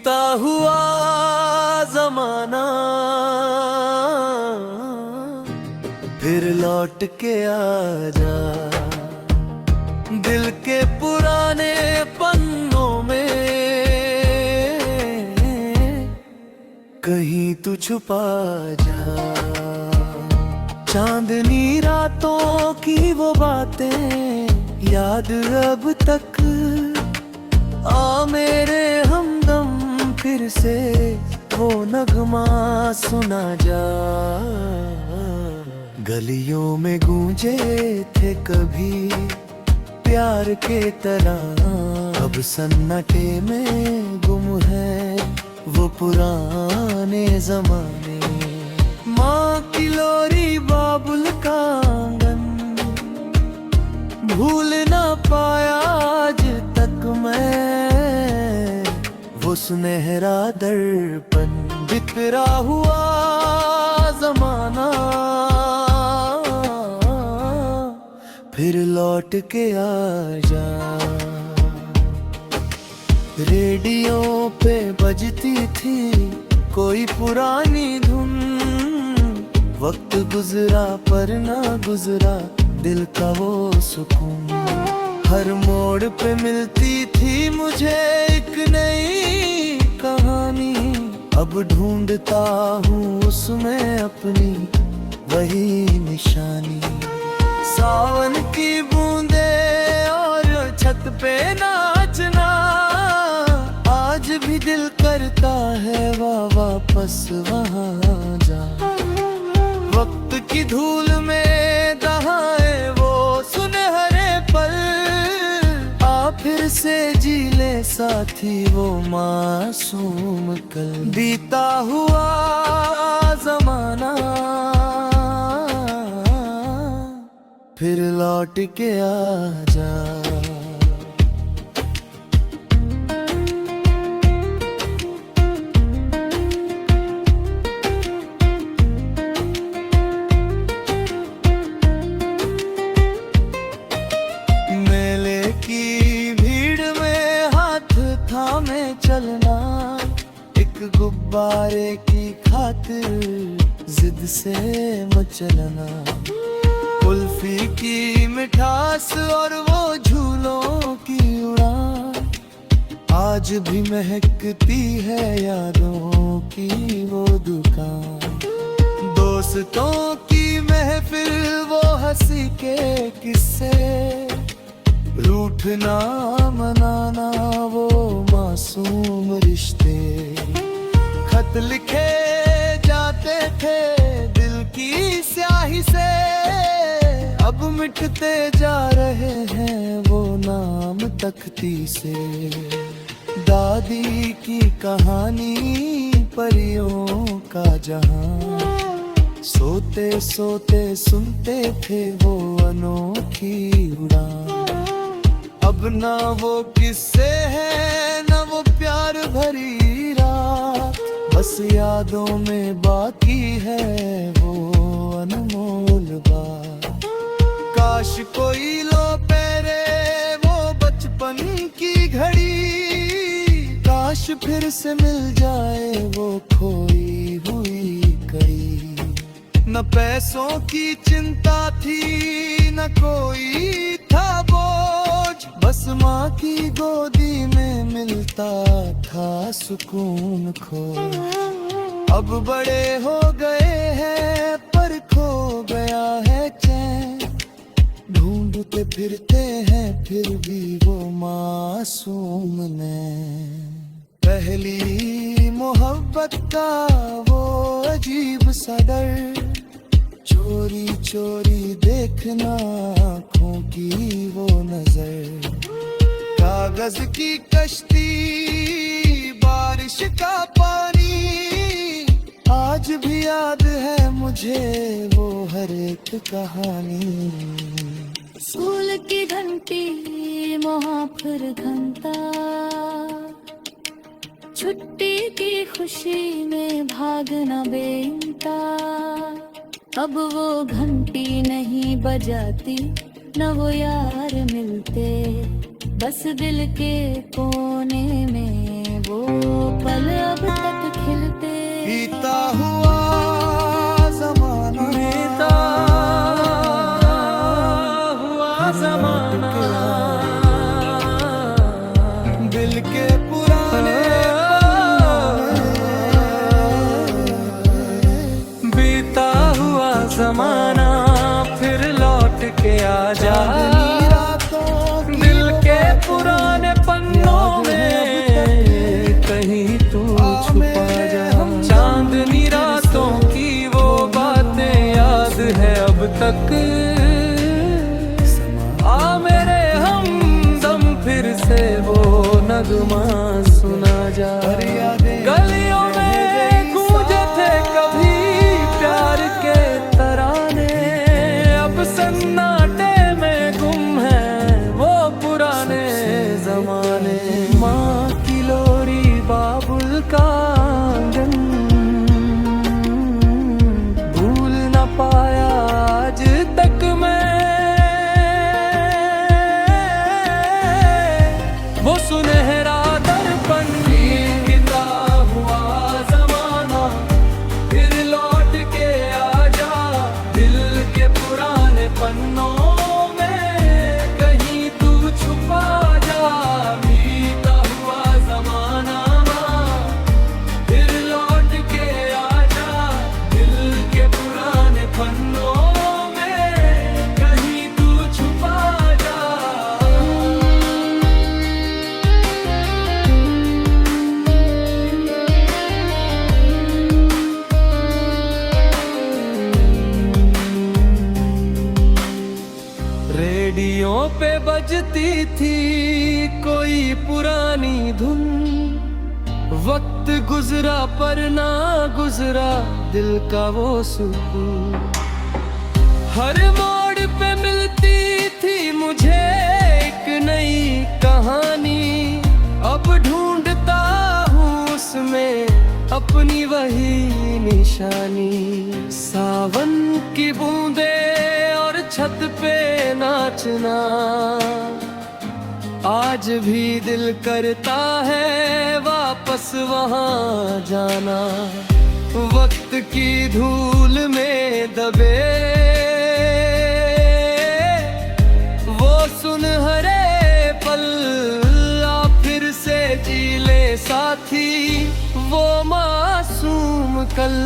बीता हुआ जमाना फिर लौट के आ जा, दिल के पुराने पन्नों में कहीं तू छुपा जा। चांदनी रातों की वो बातें याद अब तक, आ मेरे हमदम फिर से वो नगमा सुना जा। गलियों में गूंजे थे कभी प्यार के तरह, अब सन्नाटे में गुम है वो पुराने जमाने। माँ की लोरी बाबुल का आंगन भूल ना पाया आज तक मैं, वो सुनहरा दर्पण बिखरा हुआ जमाना फिर लौट के आ जा। रेडियो पे बजती थी कोई पुरानी धुन, वक्त गुजरा पर ना गुजरा दिल का वो सुकून। हर मोड़ पे मिलती थी मुझे एक नई कहानी, अब ढूंढता हूँ उसमें अपनी वही निशानी। सावन की बूंदे और छत पे नाचना, आज भी दिल करता है वापस वहाँ जा। वक्त की धूल में दहाए वो सुनहरे पल, आ फिर से जी ले साथी वो मासूम कल। बीता हुआ जमाना फिर लौट के आ जा। मेले की भीड़ में हाथ थामे चलना, एक गुब्बारे की खातिर जिद से मचलना। कुल्फी की मिठास और वो झूलों की उड़ान, आज भी महकती है यादों की वो दुकान। दोस्तों की महफिल वो हंसी के किस्से, रूठना मनाना वो मासूम रिश्ते। खत लिखे जाते थे दिल की स्याही से, अब मिटते जा रहे हैं वो नाम तख्ती से। दादी की कहानी परियों का जहां, सोते सोते सुनते थे वो अनोखी उड़ान। अब ना वो किस्से हैं ना वो प्यार भरी रात, बस यादों में बाकी है वो अनमोल बात। काश कोई लो पेरे वो बचपन की घड़ी, काश फिर से मिल जाए वो खोई हुई कड़ी। न पैसों की चिंता थी न कोई था बोझ, बस माँ की गोदी में मिलता था सुकून खो। अब बड़े हो गए हैं पर खो गया है चैन, ढूंढते फिरते हैं फिर भी वो मासूम नैन। पहली मोहब्बत का वो अजीब सा डर, चोरी चोरी देखना आँखों की वो नजर। कागज की कश्ती बारिश का पानी, आज भी याद है मुझे वो हर एक कहानी। स्कूल की घंटी मुहाफिर घंटा, छुट्टी की खुशी में भागना बेइंता। अब वो घंटी नहीं बजाती न वो यार मिलते, बस दिल के कोने में वो पल के पुराने बीता हुआ जमाना फिर लौट के आ जा, दिल के पुराने पन्नों में कहीं तू छुपा जा। चांदनी रातों की वो बातें याद है अब तक, आ मेरे हमदम फिर से वो नगमा सुना जा। गलियों में गूंजे थे कभी प्यार के तराने, अब सन्नाटे में गुम है वो पुराने जमाने। माँ की लोरी बाबुल का आंगन भूल न पाया आज तक मैं, वो सुनहरा दर्पण बीता हुआ जमाना फिर लौट के आ जा, दिल के पुराने पन्नों में कहीं तू छुपा जा। बीता हुआ जमाना फिर लौट के आ जा, दिल के पुराने पन्नों में कहीं तू छुपा जा। रेडियो पे बजती थी कोई पुरानी धुन, वक्त गुजरा पर ना गुजरा दिल का वो सुकून। हर मोड़ पे मिलती थी मुझे एक नई कहानी, अब ढूंढता हूँ उसमें अपनी वही निशानी। सावन की बूंदे और छत पे नाचना आज भी दिल करता है वापस वहाँ जाना। वक्त की धूल में दबे वो सुनहरे पल आ फिर से जी ले साथी, वो मासूम कल।